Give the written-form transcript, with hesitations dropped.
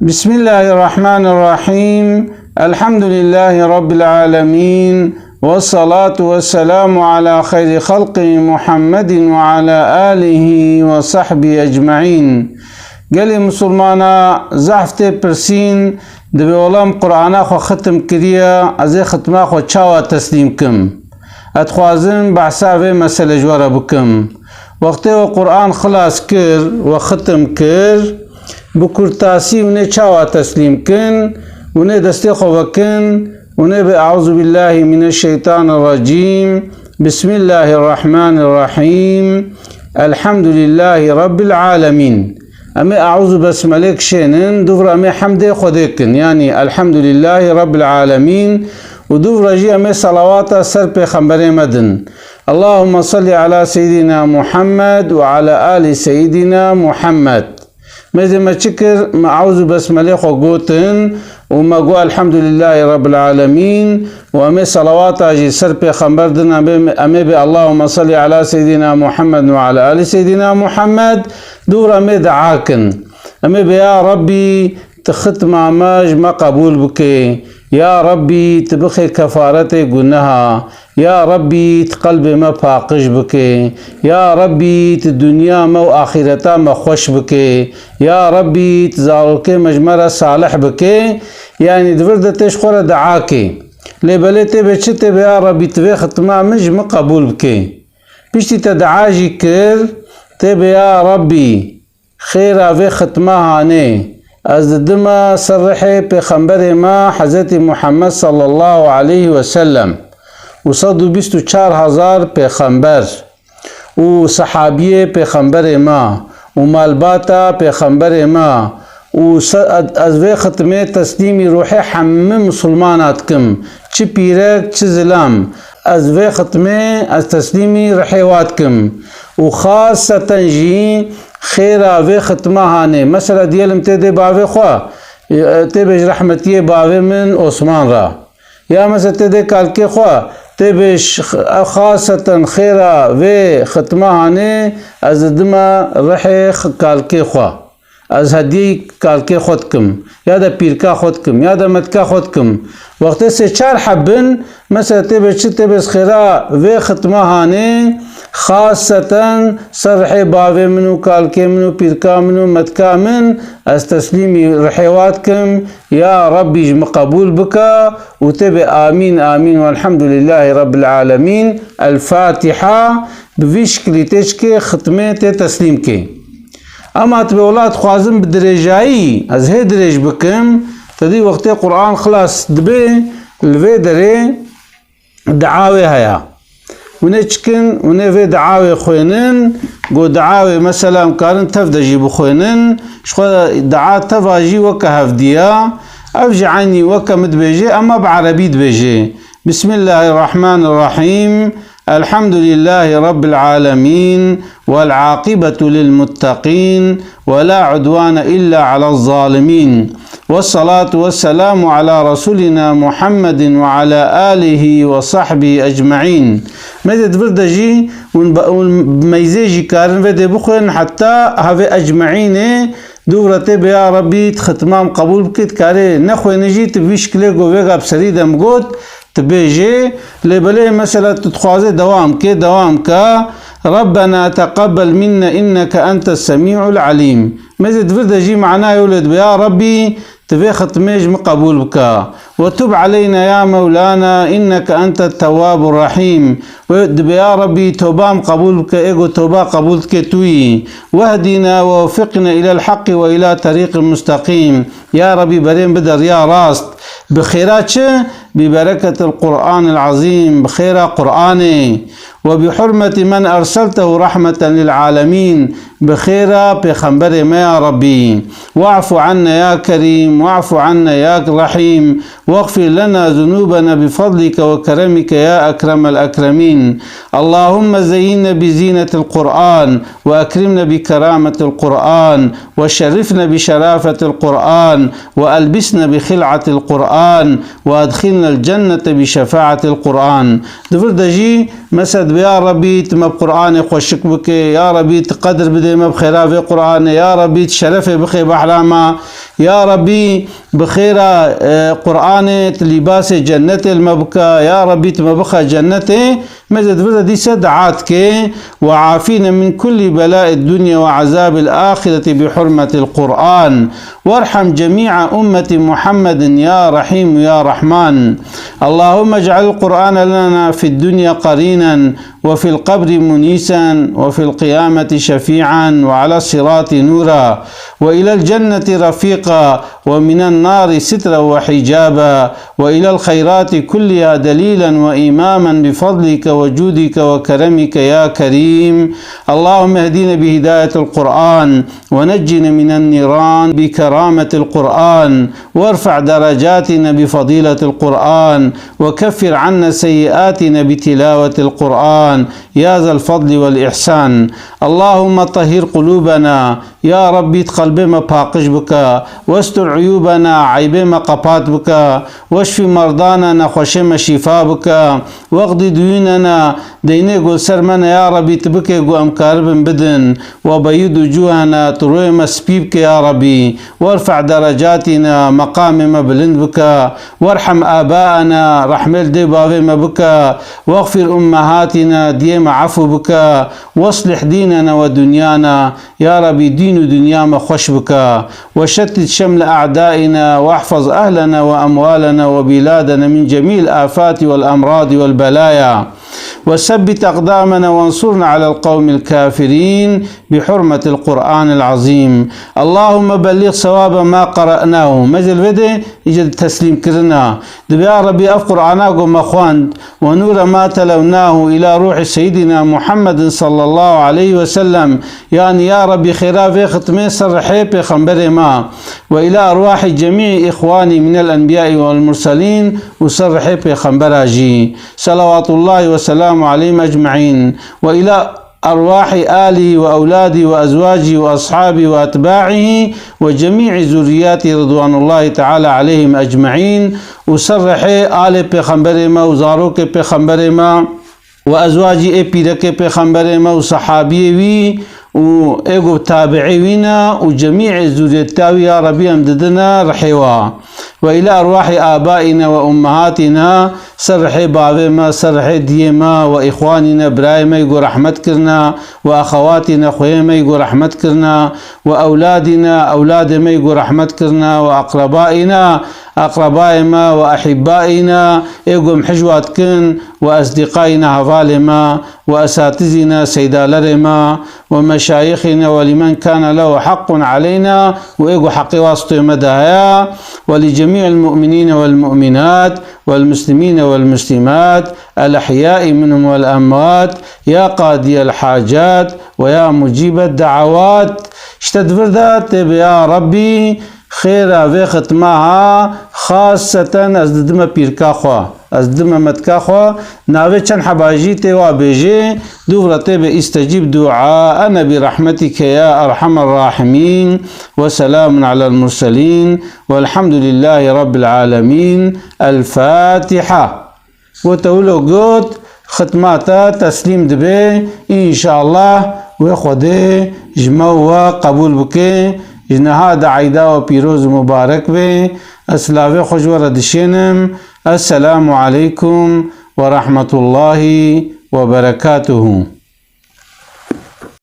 بسم الله الرحمن الرحيم. الحمد لله رب العالمين، والصلاة والسلام على خير خلق محمد وعلى آله وصحبه أجمعين. قال مسلمانا زحفت برسين دبي ولام قرآن خو ختم كريا ازي ختمه خو چاوا تسليم كم اتخوازن بحثا و مسئله جواره بكم وقت و قرآن خلاص كر وختم كر بكرتاسي ونه چاوا تسليم كن ونه دستي خو وكن ونه بأعوذ بالله من الشيطان الرجيم. بسم الله الرحمن الرحيم. الحمد لله رب العالمين. أمي أعوذ بسملك شينن دفر أمي حمد خديكن يعني الحمد لله رب العالمين، ودفر جي أمي صلوات سر پیغمبر مدن. اللهم صل على سيدنا محمد وعلى آل سيدنا محمد. ماذا ما تشكر ما أعوذ بسملك خديكن وما قول الحمد لله رب العالمين وأمي صلوات جي سر پیغمبر دن أمي اللهم صل على سيدنا محمد وعلى آل سيدنا محمد. دور أمي دعاكن أمي يا ربي تختم عماج ما قبول بكي، يا ربي تبخي كفارتي قنها، يا ربي تقلب ما فاقش بكي، يا ربي تدنيا ما وآخرتا ما خوش بكي، يا ربي تزارك مجمرة صالح بكي. يعني دفرد تشخور دعاكي لبلتي بچتي يا ربي تبي ختمها مج ما قبول بكي بيشتي تدعاجي كر تبي يا ربي خير في ختمها هاني أزدما صرحي بخنبر ما حضرت محمد صلى الله عليه وسلم وصدو بيستو 4000 بخنبر وصحابيه بخنبر ما ومالباتا بخنبر ما وأزوي ختمه تسليمي روحي حم مسلمانات كم چه پیرک چه ظلام أزوي ختمه از تسليمي رحيواتكم وخاصة جي خيرا في ختمه هاني مثلا ديالم تدي باوي خوا تبج رحمتيه باوي من عثمان را، يا مثلا تدي كالكي خوا تبج خاصة خيرا في ختمه هاني از دما رحي كالكي خوا از هدی کالکه خودکم یا دا پیرکا خودکم یا دا مدکا خودکم وقتی سے 4 حبن مثلا تبس خیرا و ختمه هانه خاصتا صرح باوی منو کالکه منو پیرکا منو مدکا من از تسلیمی رحیواتکم یا ربی جم قبول بکا وتب آمين آمين والحمد لله رب العالمين. الفاتحة بوشكلي تشكي ختمه تسليم كي. اما تبي اولاد خوازم بدرجایی از هی درج بکم تدی وقت قرآن خلاص دبی الوی دری دعاوی هیا ونه چکن ونه وی دعاوی خوینن گو دعاوی مثلا کارن تفدجی بخوینن شخو دعا تفاجی وکا هفدیا افجعني وكا مدبيجي اما بعربي دبيجي. بسم الله الرحمن الرحيم. الحمد لله رب العالمين، والعاقبة للمتقين، ولا عدوان إلا على الظالمين، والصلاة والسلام على رسولنا محمد وعلى آله وصحبه أجمعين. ماذا تبردجي ونميزيجي كارن فدي بخوين حتى هذا أجمعين دورته بيا ربي ختمام قبول بكت كاري نخوي نجي تبيش كليغو ويغا بسريدم قوت تبيجي لبلي مثلا تتخوازي دوام كا ربنا تقبل منا إنك أنت السميع العليم. ماذا تفرد جي معناه يولد يا ربي تبي ختميج مقبول بك وتب علينا يا مولانا إنك أنت التواب الرحيم. يا ربي توبام قبول بك إيجو توبا قبول كتوي واهدنا ووفقنا إلى الحق وإلى طريق مستقيم. يا ربي بريم بدر يا راست بخيرات ببركة القرآن العظيم بخير قرآني وبحرمة من أرسلته رحمة للعالمين بخيرا بخنبر ما يا ربي. واعف عنا يا كريم، واعف عنا يا رحيم، واغفر لنا ذنوبنا بفضلك وكرمك يا أكرم الأكرمين. اللهم زينا بزينة القرآن وأكرمنا بكرامة القرآن وشرفنا بشرافة القرآن وألبسنا بخلعة القرآن وأدخلنا الجنة بشفاعة القرآن. دفردجي مسد يا ربي تم قرآن خوشك بك، يا ربي تقدر بدي ما بخيرا في قرآن، يا ربي تشرف بخي بحلاما، يا ربي بخيرا قرآن لباس جنة المبكى يا ربي تمبخى جنته مزد دي سدعاتك وعافينا من كل بلاء الدنيا وعذاب الآخرة بحرمة القرآن وارحم جميع أمة محمد يا رحيم يا رحمن. اللهم اجعل القرآن لنا في الدنيا قرينا وفي القبر منيسا وفي القيامة شفيعا وعلى الصراط نورا وإلى الجنة رفيقا ومن النار سترا وحجابا وإلى الخيرات كلها دليلا وإماما بفضلك وجودك وكرمك يا كريم. اللهم اهدنا بهداية القرآن ونجنا من النيران بكرامة القرآن وارفع درجاتنا بفضيلة القرآن وكفر عنا سيئاتنا بتلاوة القرآن يا ذا الفضل والإحسان. اللهم طهر قلوبنا يا ربي قلبي ما باقش بك واستر عيوبنا عيبي ما قبات بك واشفي مرضانا نخوش ما شفاء بك واقضي ديوننا ديني قول سرمنا يا ربي تبكي قو أمكارب بدن وبيض وجوهنا تروي ما سبيبك يا ربي وارفع درجاتنا مقام ما بلند بك وارحم آباءنا رحمل دي بابي ما بك واغفر أمهاتنا ديما عفو بك واصلح ديننا ودنيانا يا ربي دين ودنيا ما خوش بك وشتت شمل أعدائنا واحفظ أهلنا وأموالنا وبلادنا من جميع الآفات والأمراض والبلايا وثبت أقدامنا وانصرنا على القوم الكافرين بحرمة القرآن العظيم. اللهم بلغ صواب ما قرأناه مجل بدي يجد تسليم كرنا دبيا ربي أف قرآناكم أخوان ونور ما تلوناه إلى روح سيدنا محمد صلى الله عليه وسلم يعني يا ربي خيرا في ختمي سرحي بخنبر ما وإلى أرواح جميع إخواني من الأنبياء والمرسلين وسرحي بخنبر جي صلوات الله وسلام عليهم أجمعين وإلى أرواح آلي وأولادي وأزواجي وأصحابي وأتباعه وجميع ذرياتي رضوان الله تعالى عليهم أجمعين وسرحي آل بخنبرما وزاروك بخنبرما وأزواجي إبيرك بخنبرما وصحابي وي وإيقو تابعي وينا وجميع ذريتاوي يا ربي أمددنا رحيوا وإلى أرواح آبائنا وأمهاتنا سرحي بابما سرحي ديما وإخواننا برايما يقول رحمت كرنا وأخواتنا خويما يقول رحمت كرنا وأولادنا أولادما يقول رحمت كرنا وأقربائنا أقربائنا وأحبائنا يقول محجوات كن وأصدقائنا هفالما وأساتذنا سيدا لرما ومشايخنا ولمن كان له حق علينا وإيقو حق واسطة مدايا ولجميع المؤمنين والمؤمنات والمسلمين والمسلمات الأحياء منهم والأموات يا قاضي الحاجات ويا مجيب الدعوات اشتدفر ذات يا ربي خير في ختمها خاصة أزددم بيركا خوا أزددم متكا خوا ناوي چن حباجي تيوا بيجي دورته باستجيب دعاءنا برحمتك يا أرحم الراحمين وسلام على المرسلين والحمد لله رب العالمين. الفاتحة. وتقولوا قد ختماتا تسليم دبي إن شاء الله وخده جمعوا قبول بكي جنها عيدا وبيروز مبارك به أسلاوي خجورة دشينم. السلام عليكم ورحمة الله وبركاته.